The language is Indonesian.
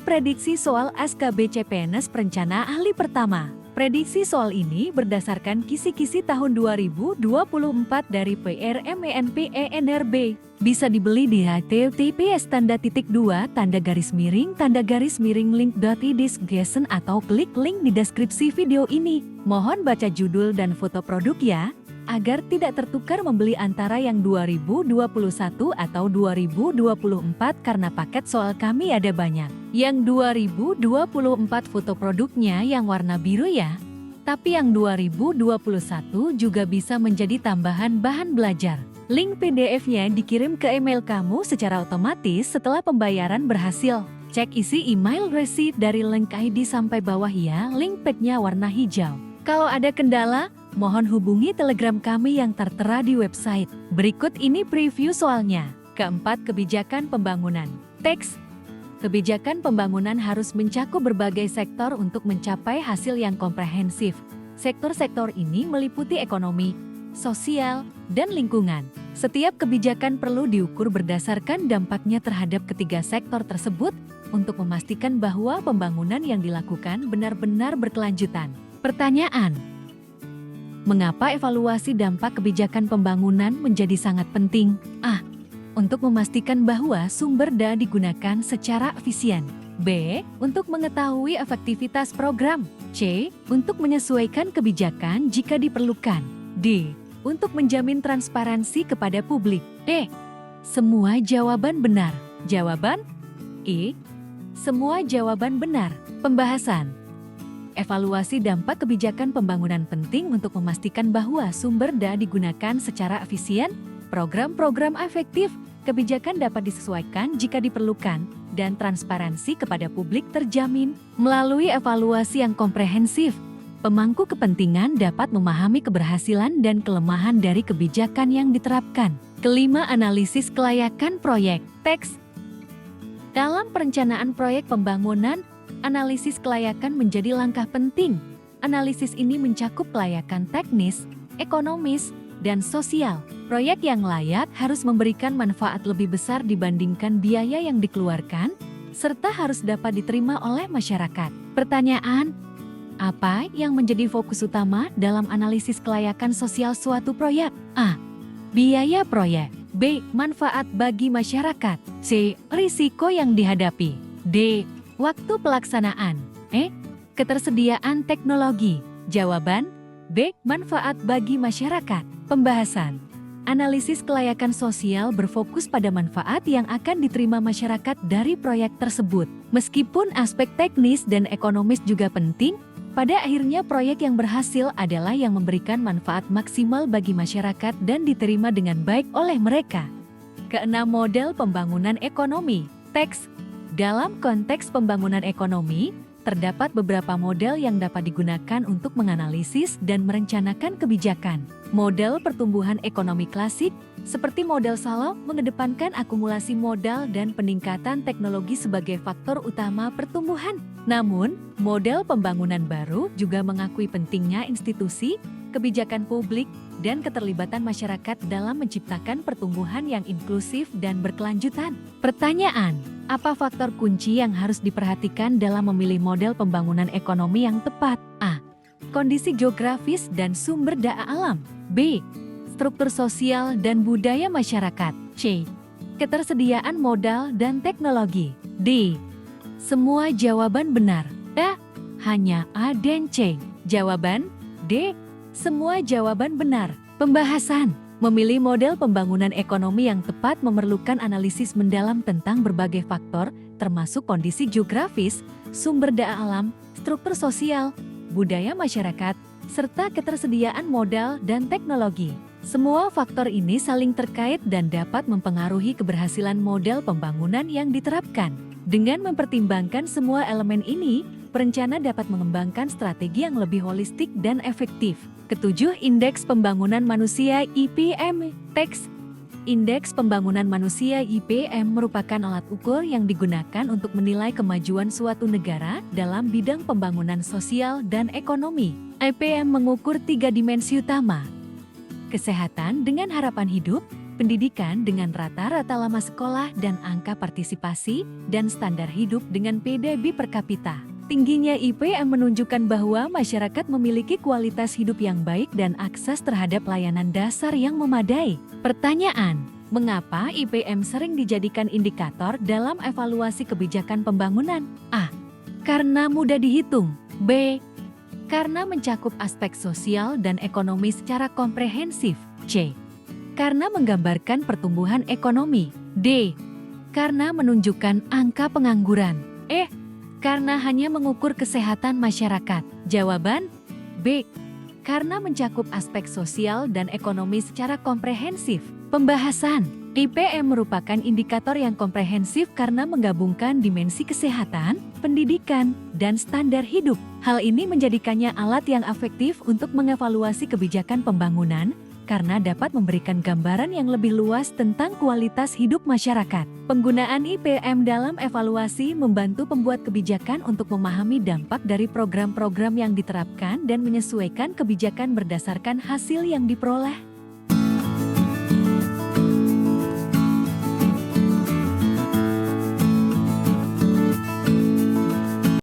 prediksi soal SKB CPNS Perencana Ahli Pertama. Prediksi soal ini berdasarkan kisi-kisi tahun 2024 dari PRMENP-ENRB. Bisa dibeli di https://link.id/link.id/gesen atau klik link di deskripsi video ini. Mohon baca judul dan foto produk ya, agar tidak tertukar membeli antara yang 2021 atau 2024 karena paket soal kami ada banyak. Yang 2024 foto produknya yang warna biru ya. Tapi yang 2021 juga bisa menjadi tambahan bahan belajar. Link PDF-nya dikirim ke email kamu secara otomatis setelah pembayaran berhasil. Cek isi email receipt dari link ID sampai bawah ya, link pack-nya warna hijau. Kalau ada kendala, mohon hubungi Telegram kami yang tertera di website. Berikut ini preview soalnya. Keempat, kebijakan pembangunan. Teks. Kebijakan pembangunan harus mencakup berbagai sektor untuk mencapai hasil yang komprehensif. Sektor-sektor ini meliputi ekonomi, sosial, dan lingkungan. Setiap kebijakan perlu diukur berdasarkan dampaknya terhadap ketiga sektor tersebut untuk memastikan bahwa pembangunan yang dilakukan benar-benar berkelanjutan. Pertanyaan: mengapa evaluasi dampak kebijakan pembangunan menjadi sangat penting? A. Untuk memastikan bahwa sumber daya digunakan secara efisien. B. Untuk mengetahui efektivitas program. C. Untuk menyesuaikan kebijakan jika diperlukan. D. Untuk menjamin transparansi kepada publik. E. Semua jawaban benar. Jawaban E. Semua jawaban benar. Pembahasan. Evaluasi dampak kebijakan pembangunan penting untuk memastikan bahwa sumber daya digunakan secara efisien, program-program efektif, kebijakan dapat disesuaikan jika diperlukan, dan transparansi kepada publik terjamin. Melalui evaluasi yang komprehensif, pemangku kepentingan dapat memahami keberhasilan dan kelemahan dari kebijakan yang diterapkan. Kelima, analisis kelayakan proyek. Teks. Dalam perencanaan proyek pembangunan, analisis kelayakan menjadi langkah penting. Analisis ini mencakup kelayakan teknis, ekonomis, dan sosial. Proyek yang layak harus memberikan manfaat lebih besar dibandingkan biaya yang dikeluarkan, serta harus dapat diterima oleh masyarakat. Pertanyaan: apa yang menjadi fokus utama dalam analisis kelayakan sosial suatu proyek? A. Biaya proyek. B. Manfaat bagi masyarakat. C. Risiko yang dihadapi. D. Waktu pelaksanaan. E. Ketersediaan teknologi. Jawaban B. Manfaat bagi masyarakat. Pembahasan. Analisis kelayakan sosial berfokus pada manfaat yang akan diterima masyarakat dari proyek tersebut. Meskipun aspek teknis dan ekonomis juga penting, pada akhirnya proyek yang berhasil adalah yang memberikan manfaat maksimal bagi masyarakat dan diterima dengan baik oleh mereka. Keenam, model pembangunan ekonomi. Teks. Dalam konteks pembangunan ekonomi, terdapat beberapa model yang dapat digunakan untuk menganalisis dan merencanakan kebijakan. Model pertumbuhan ekonomi klasik, seperti model Solow, mengedepankan akumulasi modal dan peningkatan teknologi sebagai faktor utama pertumbuhan. Namun, model pembangunan baru juga mengakui pentingnya institusi, kebijakan publik, dan keterlibatan masyarakat dalam menciptakan pertumbuhan yang inklusif dan berkelanjutan. Pertanyaan: apa faktor kunci yang harus diperhatikan dalam memilih model pembangunan ekonomi yang tepat? A. Kondisi geografis dan sumber daya alam. B. Struktur sosial dan budaya masyarakat. C. Ketersediaan modal dan teknologi. D. Semua jawaban benar. A. Hanya A dan C. Jawaban D. Semua jawaban benar. Pembahasan. Memilih model pembangunan ekonomi yang tepat memerlukan analisis mendalam tentang berbagai faktor, termasuk kondisi geografis, sumber daya alam, struktur sosial, budaya masyarakat, serta ketersediaan modal dan teknologi. Semua faktor ini saling terkait dan dapat mempengaruhi keberhasilan model pembangunan yang diterapkan. Dengan mempertimbangkan semua elemen ini, perencana dapat mengembangkan strategi yang lebih holistik dan efektif. Ketujuh, Indeks Pembangunan Manusia IPM. Teks. Indeks Pembangunan Manusia IPM merupakan alat ukur yang digunakan untuk menilai kemajuan suatu negara dalam bidang pembangunan sosial dan ekonomi. IPM mengukur 3 dimensi utama: kesehatan dengan harapan hidup, pendidikan dengan rata-rata lama sekolah dan angka partisipasi dan standar hidup dengan PDB per kapita. Tingginya IPM menunjukkan bahwa masyarakat memiliki kualitas hidup yang baik dan akses terhadap layanan dasar yang memadai. Pertanyaan: mengapa IPM sering dijadikan indikator dalam evaluasi kebijakan pembangunan? A. Karena mudah dihitung. B. Karena mencakup aspek sosial dan ekonomi secara komprehensif. C. Karena menggambarkan pertumbuhan ekonomi. D. Karena menunjukkan angka pengangguran. E. Karena hanya mengukur kesehatan masyarakat. Jawaban B. Karena mencakup aspek sosial dan ekonomi secara komprehensif. Pembahasan: IPM merupakan indikator yang komprehensif karena menggabungkan dimensi kesehatan, pendidikan, dan standar hidup. Hal ini menjadikannya alat yang efektif untuk mengevaluasi kebijakan pembangunan karena dapat memberikan gambaran yang lebih luas tentang kualitas hidup masyarakat. Penggunaan IPM dalam evaluasi membantu pembuat kebijakan untuk memahami dampak dari program-program yang diterapkan dan menyesuaikan kebijakan berdasarkan hasil yang diperoleh.